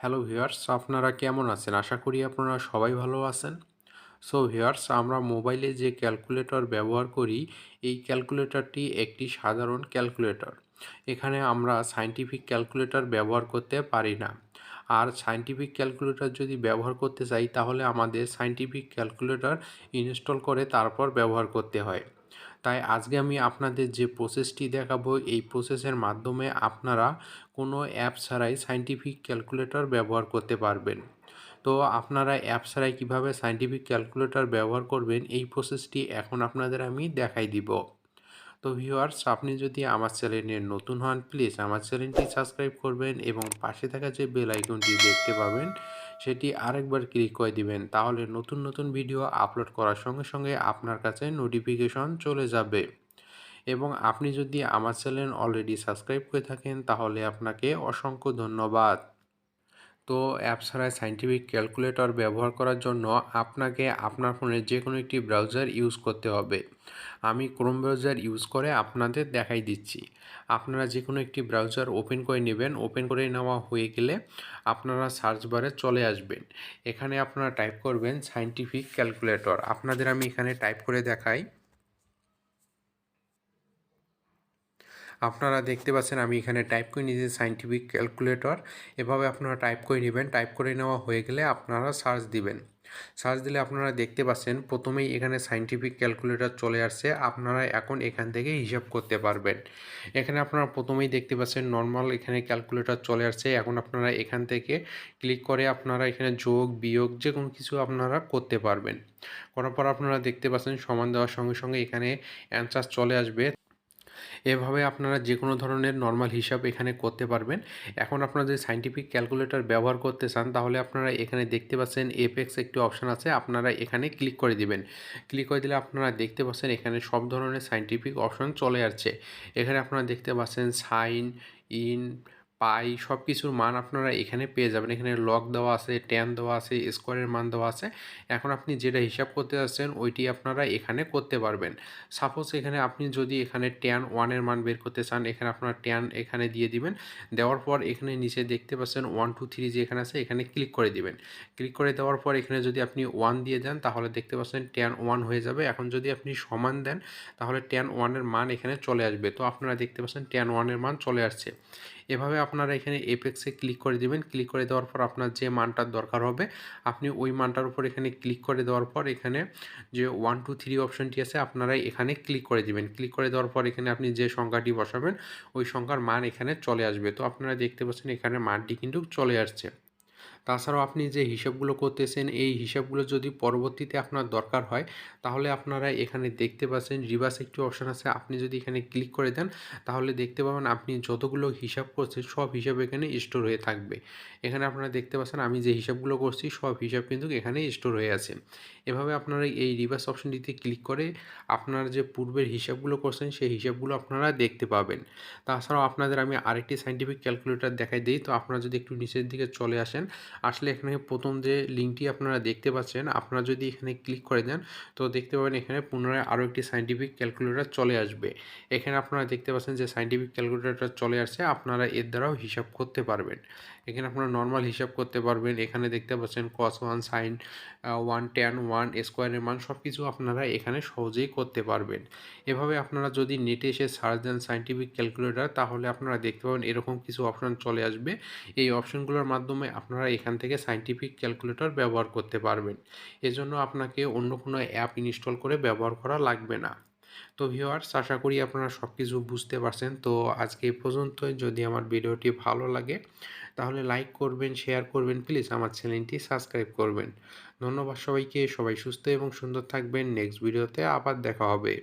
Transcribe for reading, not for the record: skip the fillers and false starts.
Hello viewers, আপনারা কেমন আছেন? আশা করি আপনারা সবাই ভালো আছেন। সো ভিউয়ার্স, আমরা মোবাইলে যে ক্যালকুলেটর ব্যবহার করি, এই ক্যালকুলেটরটি একটি সাধারণ ক্যালকুলেটর। এখানে আমরা সায়েন্টিফিক ক্যালকুলেটর ব্যবহার করতে পারি না। আর সায়েন্টিফিক ক্যালকুলেটর যদি ব্যবহার করতে চাই তাহলে আমাদের সায়েন্টিফিক ক্যালকুলেটর ইনস্টল করে তারপর ব্যবহার করতে হয়। তাই আজকে আমি আপনাদের যে প্রসেসটি দেখাবো, এই প্রসেসের মাধ্যমে আপনারা কোনো অ্যাপ ছাড়াই সায়েন্টিফিক ক্যালকুলেটর ব্যবহার করতে পারবেন। তো আপনারা অ্যাপ ছাড়াই কীভাবে সায়েন্টিফিক ক্যালকুলেটর ব্যবহার করবেন, এই প্রসেসটি এখন আপনাদের আমি দেখাই দিব। তো ভিউয়ার্স, আপনি যদি আমার চ্যানেলে নতুন হন, প্লিজ আমার চ্যানেলটি সাবস্ক্রাইব করবেন এবং পাশে থাকা যে বেল আইকনটি দেখতে পাবেন সেটি আরেকবার ক্লিক করে দিবেন। তাহলে নতুন নতুন ভিডিও আপলোড করার সঙ্গে সঙ্গে আপনার কাছে নোটিফিকেশন চলে যাবে। এবং আপনি যদি আমার চ্যানেল অলরেডি সাবস্ক্রাইব করে থাকেন তাহলে আপনাকে অসংখ্য ধন্যবাদ। তো অ্যাপ ছাড়াই সায়েন্টিফিক ক্যালকুলেটর ব্যবহার করার জন্য আপনাকে আপনার ফোনে যে কোনো একটি ব্রাউজার ইউজ করতে হবে। আমি ক্রোম ব্রাউজার ইউজ করে আপনাদের দেখাই দিচ্ছি। আপনারা যে কোনো একটি ব্রাউজার ওপেন করে নেবেন। ওপেন করে নেওয়া হয়ে গেলে আপনারা সার্চ বারে চলে আসবেন। এখানে আপনারা টাইপ করবেন সায়েন্টিফিক ক্যালকুলেটর। আপনাদের আমি এখানে টাইপ করে দেখাই। আপনারা দেখতে পাচ্ছেন আমি এখানে টাইপ করে নিয়েছি সায়েন্টিফিক ক্যালকুলেটর। এভাবে আপনারা টাইপ করে নেবেন। টাইপ করে নেওয়া হয়ে গেলে আপনারা সার্চ দিবেন। সার্চ দিলে আপনারা দেখতে পাচ্ছেন প্রথমেই এখানে সায়েন্টিফিক ক্যালকুলেটর চলে আসছে। আপনারা এখন এখান থেকে হিসাব করতে পারবেন। এখানে আপনারা প্রথমেই দেখতে পাচ্ছেন নর্মাল এখানে ক্যালকুলেটর চলে আসছে। এখন আপনারা এখান থেকে ক্লিক করে আপনারা এখানে যোগ বিয়োগ যে কোনো কিছু আপনারা করতে পারবেন। করার পর আপনারা দেখতে পাচ্ছেন সমান দেওয়ার সঙ্গে সঙ্গে এখানে অ্যান্সার চলে আসবে। এভাবে আপনারা যে কোনো ধরনের নর্মাল হিসাব এখানে করতে পারবেন। এখন আপনারা যদি সায়েন্টিফিক ক্যালকুলেটর ব্যবহার করতে চান তাহলে আপনারা এখানে দেখতে পাচ্ছেন এপেক্স একটি অপশান আছে, আপনারা এখানে ক্লিক করে দিবেন। ক্লিক করে দিলে আপনারা দেখতে পাচ্ছেন এখানে সব ধরনের সায়েন্টিফিক অপশান চলে আসছে। এখানে আপনারা দেখতে পাচ্ছেন সাইন, ইন, পাই সব কিছুর মান আপনারা এখানে পেয়ে যাবেন। এখানে লগ দেওয়া আছে, ট্যান দেওয়া আছে, স্কোয়ারের মান দেওয়া আছে। এখন আপনি যেটা হিসাব করতে যাচ্ছেন ওইটি আপনারা এখানে করতে পারবেন। সাপোজ এখানে আপনি যদি এখানে ট্যান ওয়ানের মান বের করতে চান, এখানে আপনারা ট্যান এখানে দিয়ে দিবেন। দেওয়ার পর এখানে নিচে দেখতে পাচ্ছেন 1 2 3 যে এখানে আছে এখানে ক্লিক করে দিবেন। ক্লিক করে দেওয়ার পর এখানে যদি আপনি 1 দিয়ে দেন তাহলে দেখতে পাচ্ছেন ট্যান 1 হয়ে যাবে। এখন যদি আপনি সমান দেন তাহলে ট্যান 1 এর মান এখানে চলে আসবে। তো আপনারা দেখতে পাচ্ছেন ট্যান 1 এর মান চলে আসছে। এভাবে আপনারা এখানে এপেক্সে ক্লিক করে দিবেন। ক্লিক করে দেওয়ার পর আপনার যে মানটার দরকার হবে আপনি ওই মানটার উপর এখানে ক্লিক করে দেওয়ার পর এখানে যে 1 2 3 অপশনটি আছে আপনারা এখানে ক্লিক করে দিবেন। ক্লিক করে দেওয়ার পর এখানে আপনি যে সংখ্যাটি বসাবেন ওই সংখ্যার মান এখানে চলে আসবে। তো আপনারা দেখতে পাচ্ছেন এখানে মানটি কিন্তু চলে আসছে। তাছাড়াও আপনি যে হিসাবগুলো করতেছেন এই হিসাবগুলো যদি পরবর্তীতে আপনার দরকার হয় তাহলে আপনারা এখানে দেখতে পাচ্ছেন রিভার্স একটি অপশান আছে। আপনি যদি এখানে ক্লিক করে দেন তাহলে দেখতে পাবেন আপনি যতগুলো হিসাব করছেন সব হিসাব এখানে স্টোর হয়ে থাকবে। এখানে আপনারা দেখতে পাচ্ছেন আমি যে হিসাবগুলো করছি সব হিসাব কিন্তু এখানে স্টোর হয়ে আছে। এভাবে আপনারা এই রিভার্স অপশনটিতে ক্লিক করে আপনারা যে পূর্বের হিসাবগুলো করছেন সেই হিসাবগুলো আপনারা দেখতে পাবেন। তাছাড়াও আপনাদের আমি আরেকটি সায়েন্টিফিক ক্যালকুলেটর দেখাই দিই। তো আপনারা যদি একটু নিচের দিকে চলে আসেন, আসলে এখানে প্রথম যে লিঙ্কটি আপনারা দেখতে পাচ্ছেন আপনারা যদি এখানে ক্লিক করে দেন তো দেখতে পাবেন এখানে পুনরায় আরও একটি সায়েন্টিফিক ক্যালকুলেটর চলে আসবে। এখানে আপনারা দেখতে পাচ্ছেন যে সায়েন্টিফিক ক্যালকুলেটর চলে আসছে, আপনারা এর দ্বারাও হিসাব করতে পারবেন। এখানে আপনারা নর্মাল হিসাব করতে পারবেন। এখানে দেখতে পাচ্ছেন cos 1 sin 1 tan 1 স্কোয়ারের মান সব কিছু আপনারা এখানে সহজেই করতে পারবেন। এভাবে আপনারা যদি নেটে এসে সার্চ দেন সায়েন্টিফিক ক্যালকুলেটর তাহলে আপনারা দেখতে পাবেন এরকম কিছু অপশান চলে আসবে। এই অপশানগুলোর মাধ্যমে আপনারা এখান থেকে সায়েন্টিফিক ক্যালকুলেটর ব্যবহার করতে পারবেন। এজন্য আপনাকে অন্য কোনো অ্যাপ ইনস্টল করে ব্যবহার করা লাগবে না। তো ভিউয়ার্স, আশা করি আপনারা সব কিছু বুঝতে পারছেন। তো আজকে এই পর্যন্তই। যদি আমার ভিডিওটি ভালো লাগে তাহলে লাইক করবেন, শেয়ার করবেন, প্লিজ আমার চ্যানেলটি সাবস্ক্রাইব করবেন। ধন্যবাদ সবাইকে। সবাই সুস্থ এবং সুন্দর থাকবেন। নেক্সট ভিডিওতে আবার দেখা হবে।